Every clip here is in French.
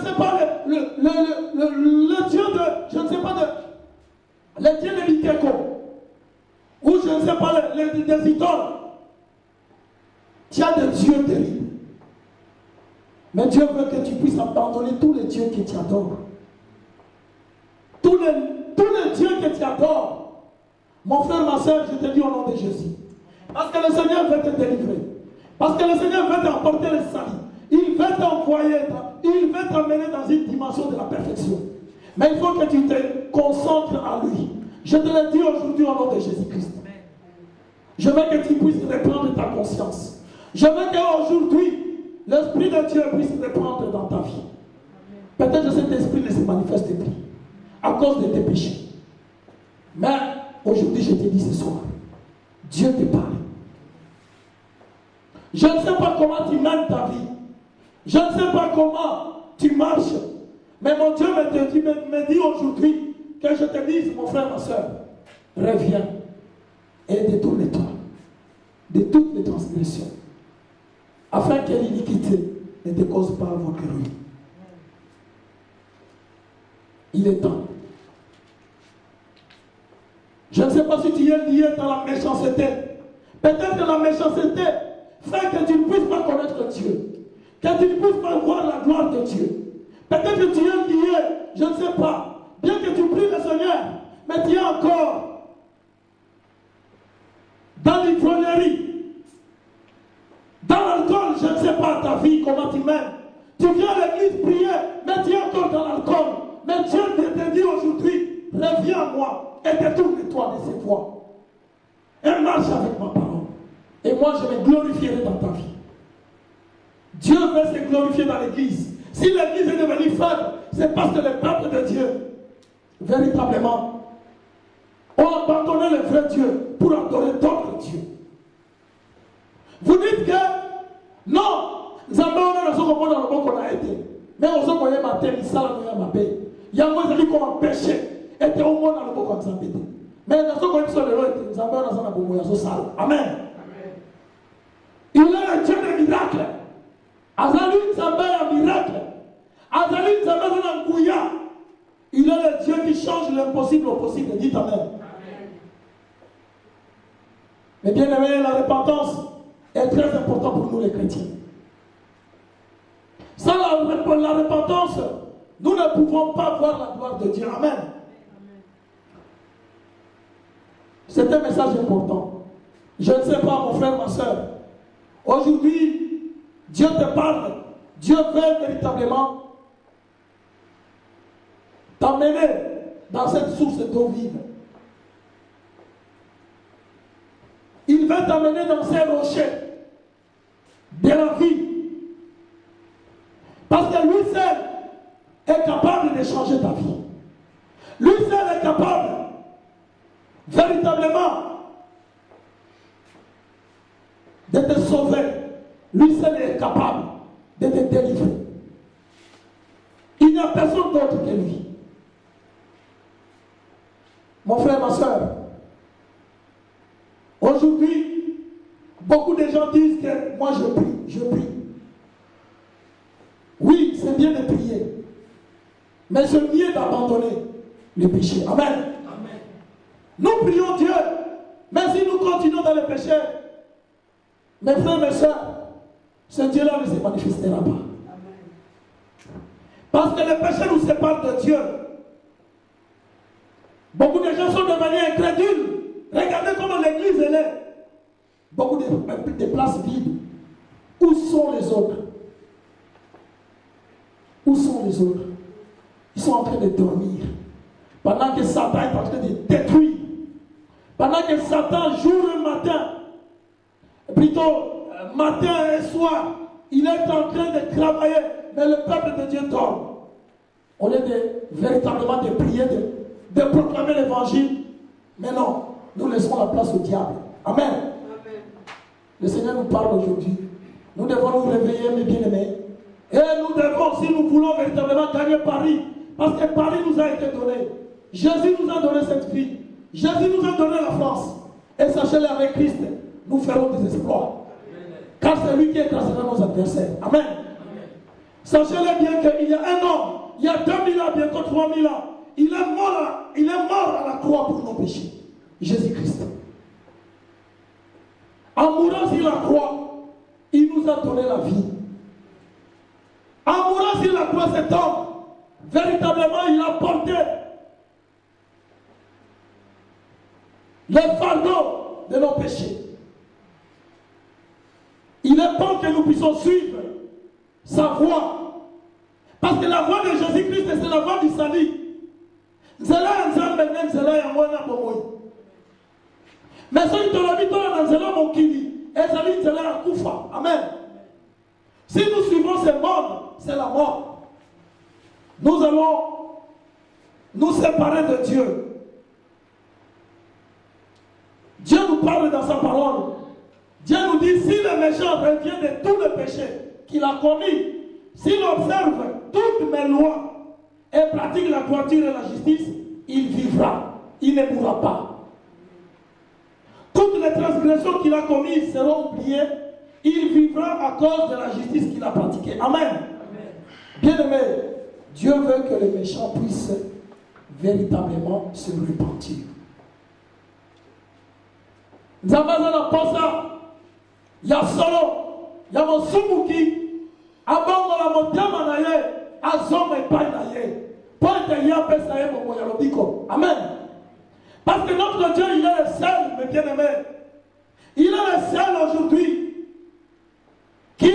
sais pas, le Dieu de, je ne sais pas, le Dieu de l'Ikeko, ou je ne sais pas, des idoles. Tu as des dieux terribles. Mais Dieu veut que tu puisses abandonner tous les dieux que tu adores. Tous les dieux que tu adores. Mon frère, ma soeur, je te dis au nom de Jésus. Parce que le Seigneur veut te délivrer. Parce que le Seigneur veut t'apporter le salut. Il veut t'envoyer, il veut t'amener dans une dimension de la perfection. Mais il faut que tu te concentres à lui. Je te le dis aujourd'hui au nom de Jésus-Christ. Je veux que tu puisses reprendre ta conscience. Je veux qu'aujourd'hui, l'Esprit de Dieu puisse reprendre dans ta vie. Peut-être que cet esprit ne se manifeste plus à cause de tes péchés. Mais aujourd'hui, je te dis ce soir, Dieu te parle. Je ne sais pas comment tu mènes ta vie. Je ne sais pas comment tu marches. Mais mon Dieu me dit aujourd'hui que je te dise, mon frère, ma soeur, reviens et détourne-toi de toutes les transgressions, afin que l'iniquité ne te cause pas votre ruine. Il est temps. Je ne sais pas si tu es lié dans la méchanceté. Peut-être que la méchanceté fait que tu ne puisses pas connaître Dieu, que tu ne puisses pas voir la gloire de Dieu. Peut-être que tu es lié, je ne sais pas, bien que tu pries le Seigneur, mais tu es encore dans l'ivrognerie, dans l'alcool. Je ne sais pas ta vie, comment tu mènes. Tu viens à l'église prier, mais tu es encore dans l'alcool. Mais Dieu te dit aujourd'hui, reviens à moi et détourne-toi de ces voies. Et marche avec ma parole. Et moi, je me glorifierai dans ta vie. Dieu veut se glorifier dans l'église. Si l'église est devenue faible, c'est parce que le peuple de Dieu, véritablement, ont abandonné le vrai Dieu pour adorer d'autres dieux. Vous dites que non, nous avons été. Mais on s'en connaît ma tête, ça la ma paix. Il y a moi qui comme un péché. Et tu es au monde dans le monde comme ça. Mais nous avons besoin de l'autre. Nous avons besoin de l'autre. Amen. Il est le Dieu des miracles. Azali Nzambe un miracle. Azali Nzambe un gouya. Il est le Dieu qui change l'impossible au possible. Dites Amen. Mais bien aimé, la repentance est très importante pour nous les chrétiens. Sans la repentance, nous ne pouvons pas voir la gloire de Dieu. Amen. C'est un message important. Je ne sais pas, mon frère, ma soeur. Aujourd'hui, Dieu te parle. Dieu veut véritablement t'emmener dans cette source d'eau vive. Il veut t'amener dans ces rochers de la vie. Parce que lui seul est capable de changer ta vie. Lui seul est capable, véritablement, de te sauver. Lui seul est capable de te délivrer. Il n'y a personne d'autre que lui. Mon frère, ma soeur, aujourd'hui, beaucoup de gens disent que moi je prie, je prie. Oui, c'est bien de prier, mais c'est mieux d'abandonner le péché. Amen. Amen. Nous prions Dieu, mais si nous continuons dans le péché, mes frères, mes soeurs, ce Dieu-là ne se manifestera pas. Amen. Parce que le péché nous sépare de Dieu. Beaucoup de gens sont devenus incrédules. Regardez comment l'église est. Beaucoup de places vides. Où sont les autres? Où sont les autres? Ils sont en train de dormir. Pendant que Satan est en train de détruire. Pendant que Satan, jour et matin, plutôt matin et soir, il est en train de travailler, mais le peuple de Dieu dort. Au lieu de véritablement de prier, de proclamer l'évangile, mais non, nous laissons la place au diable. Amen. Amen. Le Seigneur nous parle aujourd'hui. Nous devons nous réveiller, mes bien-aimés. Et nous devons, si nous voulons véritablement gagner Paris, parce que Paris nous a été donné. Jésus nous a donné cette vie. Jésus nous a donné la France. Et sachez-le, avec Christ, nous ferons des exploits. Car c'est lui qui écrasera nos adversaires. Amen. Sachez-le bien qu'il y a un homme 2000 ans, bientôt 3000 ans. Il est mort à la croix pour nos péchés. Jésus-Christ. En mourant sur la croix, il nous a donné la vie. En mourant sur la croix, cet homme, véritablement, il a porté le fardeau de nos péchés. Il est bon que nous puissions suivre sa voie. Parce que la voie de Jésus-Christ, c'est la voie du salut. Nzela nzambe ne nzela ya mwana bomoi. Mais si tu l'as mis dans nzela mokili, ezali nzela ya kufa. Amen. Si nous suivons ce monde, c'est la mort. Nous allons nous séparer de Dieu. Dieu nous parle dans sa parole. Dieu nous dit, si le méchant revient de tous les péchés qu'il a commis, s'il observe toutes mes lois et pratique la droiture et la justice, il vivra, il ne mourra pas. Toutes les transgressions qu'il a commises seront oubliées, il vivra à cause de la justice qu'il a pratiquée. Amen. Bien-aimé, Dieu veut que les méchants puissent véritablement se repentir. Nzambaza posa ya solo ya mosumuki abongo la motema na ye azoma epai na ye po ete ye apesa ye bongo ya lobiko. Amen. Parce que notre Dieu, il est le seul, mes bien-aimés. Il est le seul aujourd'hui qui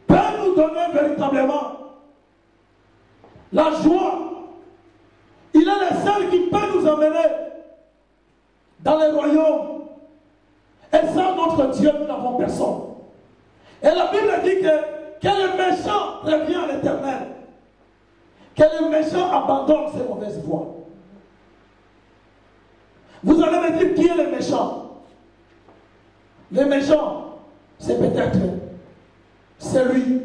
peut nous donner véritablement la joie. Il est le seul qui peut nous emmener dans les royaumes. Et sans notre Dieu, nous n'avons personne. Et la Bible dit que le méchant revient à l'Éternel. Que le méchant abandonne ses mauvaises voies. Vous allez me dire qui est le méchant? Le méchant, c'est peut-être celui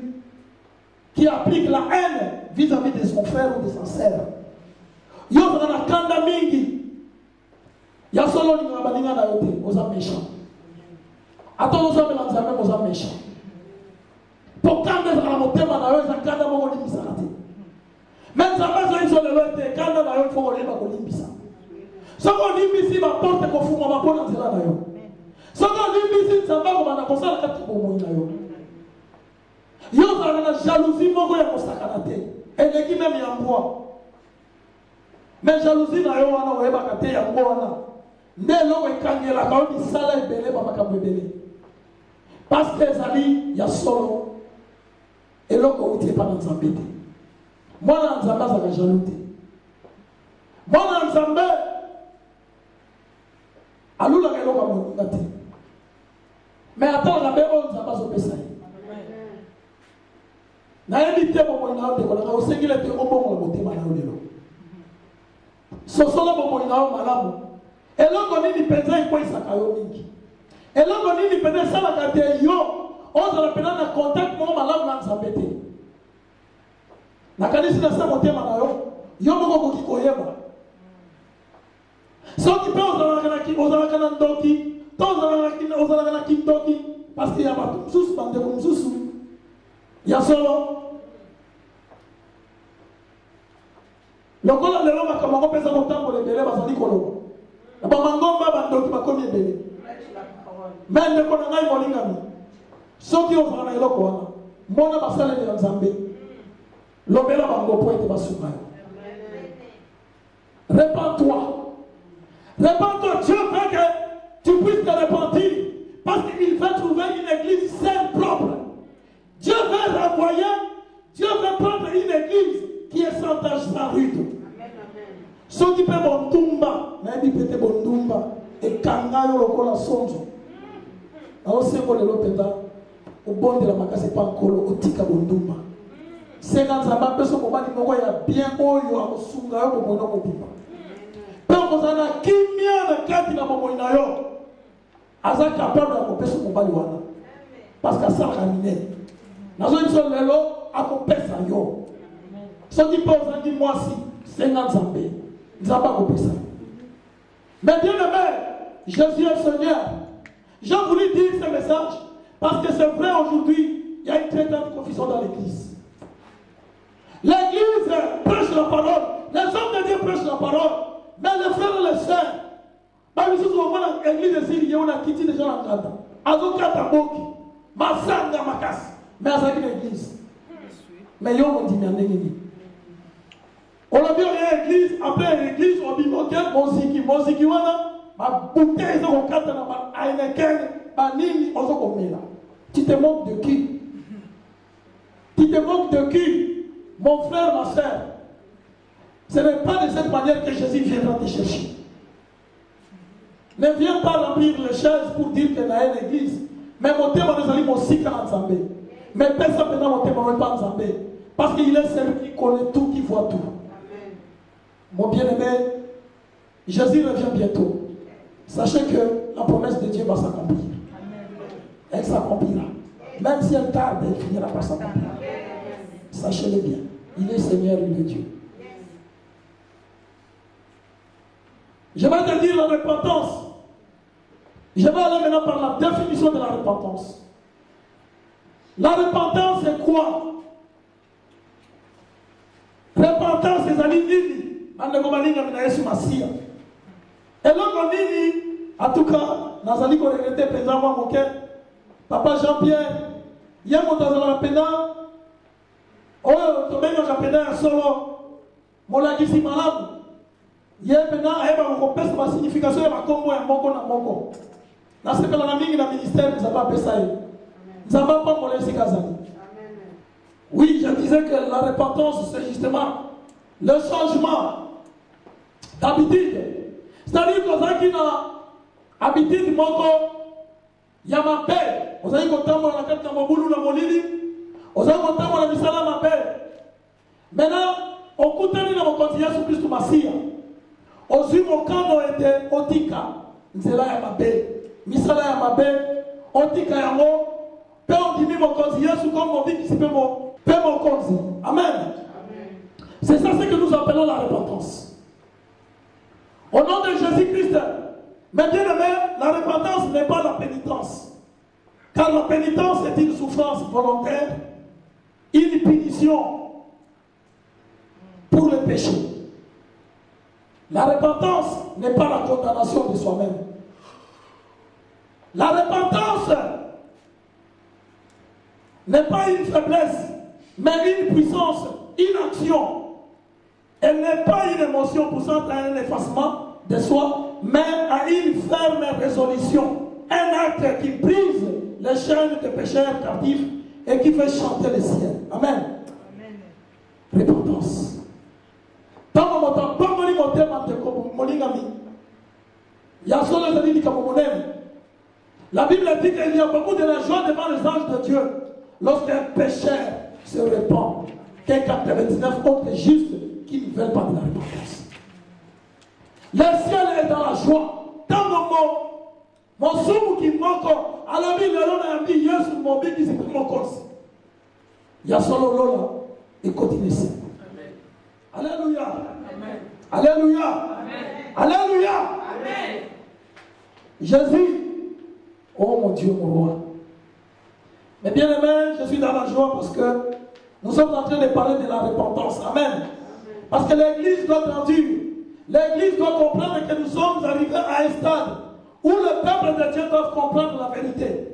qui applique la haine vis-à-vis de son frère ou de sa sœur. Il y a un kanda mingi. Il y a solo ni ngabalinga na yote, oza méchant. Attends, nous sommes dans un oza méchant. Pour kanda za motema na yo za kanda moko limbisa kati. Mais ça va zo le lote kanda na yo fo leba ko limbisa. Soko limbisi ba porte ko fuma ba pona nzela na yo. Soko limbisi nzamba ko bana kosala kati ko mo na yo. Yo za na jalousie moko ya kosakana te. Eleki même ya mbwa. Mais jalousie na yo wana oyeba kate ya mbwa wana. Ndelo ekangela ka oni sala ebele ba makambo ebele. Parce que ezali ya solo eloko uti epa na nzambe te. Mwana nzambe azaka jaloux te. Mwana nzambe alulaka eloko ya moninga te. Mais atalaka mpe oyo nzambe azopesa ye. Nayebi te bomoi na yo ndeko nanga osengeli ete obongola motema na yo lelo. Sosola bomoi na yo malamu. Eloko nini mpenza ekweyisaka yo mingi. Eloko nini mpenza esalaka te yo ozala mpenza na contact moko malamu na nzambe te. Nakanisi na sa motema na yo yo moko okoki koyeba. Soki mpe ozalaka na ndoki to ozalaka na kindoki parce que ya bato mosusu bandeko mosusu ya solo lokola lelo makambo yango mpenza kotambola ebele bazali koloba na bamangomba bandoki bakomi ebele. Me ndeko na ngai molingami soki ozala na eloko wana mona basaleli ya nzambe lobela bango po ete basunga yo. Répands-toi. Répands-toi. Dieu veut que tu puisses te repentir parce qu'il veut trouver une église saine, propre. Dieu veut renvoyer, Dieu veut prendre une église qui est sans tache, sans rude. Ceux qui peuvent bondumba, naïbi pete bondumba, et kangayo lokola sonzo. Alors c'est quoi le lopenda? Au bon de la makase pas encore au tika bondumba. C'est dans un bas personne qui a bien oyo a sunga yo ko mono ko pipa. Tant qu'on a kimia na kati na momo na yo. Aza capable de pesa ko bali wana. Parce que ça ramine. Nazo iso lelo akopesa yo. So di pose ndi mwasi 50 Zambé. Nzamba ko pesa. Mais bien aimé, Jésus est Seigneur. J'ai voulu dire ce message parce que c'est vrai aujourd'hui, il y a une très grande confusion dans l'église. L'église la parole. Mais les frères et les sœurs, parmi ceux qui ont l'église de Syrie, on a quitté déjà en Canada. Azokata Boki, Masanga Makas, mais à l'église. Mais il y a un dit, on a vu une église, après l'église, on a dit, Moziki, ma bouteille, on a dit, tu te moques de qui? Tu te moques de qui? Mon frère, ma soeur. Ce n'est pas de cette manière que Jésus viendra te chercher. Ne viens pas remplir les chaises pour dire que dans une église. Mais mon thème, nous allons aussi en Zambé. Mais personne ne peut mon thème, pas en Zambé. Parce qu'il est celui qui connaît tout, qui voit tout. Amen. Mon bien-aimé, Jésus revient bientôt. Sachez que la promesse de Dieu va s'accomplir. Elle s'accomplira. Même si elle tarde, elle finira par s'accomplir. Sachez-le bien. Il est Seigneur, il est Dieu. Je vais te dire la repentance. Je vais aller maintenant par la définition de la repentance. La repentance, c'est quoi? Repentance, c'est Nini. Et là, Nini, en tout cas, Nazali ko regrette présent moi mon cœur. Papa Jean-Pierre, il y a mon dans la pénal. Oh, tu mets dans la pénal solo. Mon lagi si malade. Il y a pénal, il y a mon pèse ma signification de ma combo et mon na mongo. Dans ce que la mingi dans le ministère, nous avons appelé ça. Nous n'avons pas mon laissé Kazali. Oui, je disais que la repentance, c'est justement le changement d'habitude. C'est-à-dire que ça qui n'a habitude, il y a ma paix. Vous avez compté mon la carte de mon boulot, mon lit. Vous avez compté mon misala, ma paix. Maintenant, on continue dans mon quotidien sur plus de ma scie. Aussi, mon camp était Otika. Nzela ya ma paix. Misala ya ma paix. Otika ya mo. Peu on dit mon quotidien sur comme mon vie qui se peut mon quotidien. Amen. C'est ça ce que nous appelons la repentance. Au nom de Jésus-Christ, mais bien aimé, la repentance n'est pas la pénitence. Car la pénitence est une souffrance volontaire, une punition pour le péché. La repentance n'est pas la condamnation de soi-même. La repentance n'est pas une faiblesse, mais une puissance, une action. Elle n'est pas une émotion poussant à un effacement de soi, mais à une ferme résolution. Un acte qui brise les chaînes des pécheurs captifs et qui fait chanter le ciel. Amen. Amen. Repentance. La Bible dit qu'il y a beaucoup de la joie devant les anges de Dieu lorsqu'un pécheur se répand. Qu'un 99 autres justes qui ne veulent pas de la repentance. Le ciel est dans la joie. Dans mon soum qui manque, à la vie, on a dit, Yesu, mon bébé, qui s'est pris mon corps. Il y a solo Lola et continue ça. Alléluia. Amen. Alléluia. Amen. Alléluia. Amen. Jésus, oh mon Dieu, mon roi. Mais bien aimé, je suis dans la joie parce que nous sommes en train de parler de la repentance. Amen. Parce que l'Église doit grandir. L'Église doit comprendre que nous sommes arrivés à un stade où le peuple de Dieu doit comprendre la vérité.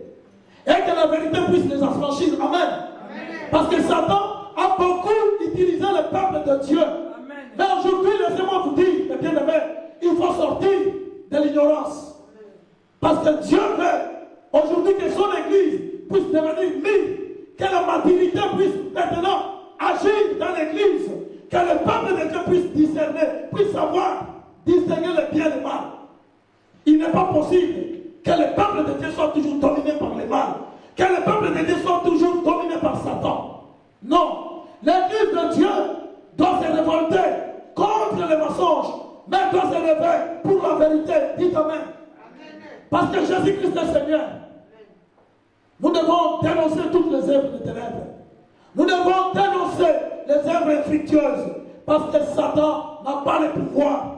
Et que la vérité puisse les affranchir. Amen. Amen. Parce que Satan a beaucoup utilisé le peuple de Dieu. Amen. Mais aujourd'hui, laissez-moi vous dire, mes bien-aimés, il faut sortir de l'ignorance. Parce que Dieu veut aujourd'hui que son Église puisse devenir libre. Que la maturité puisse maintenant agir dans l'Église. Que le peuple de Dieu puisse discerner, puisse savoir distinguer le bien et le mal. Il n'est pas possible que le peuple de Dieu soit toujours dominé par le mal. Que le peuple de Dieu soit toujours dominé par Satan. Non. L'Église de Dieu doit se révolter contre les mensonges, mais doit se lever pour la vérité. Dites Amen. Parce que Jésus-Christ est Seigneur. Nous devons dénoncer toutes les œuvres de ténèbres. Nous devons dénoncer les œuvres infructueuses. Parce que Satan n'a pas le pouvoir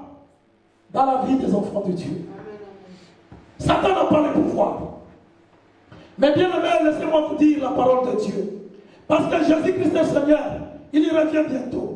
dans la vie des enfants de Dieu. Satan n'a pas le pouvoir. Mais bien aimé, laissez-moi vous dire la parole de Dieu. Parce que Jésus-Christ est Seigneur, il y revient bientôt.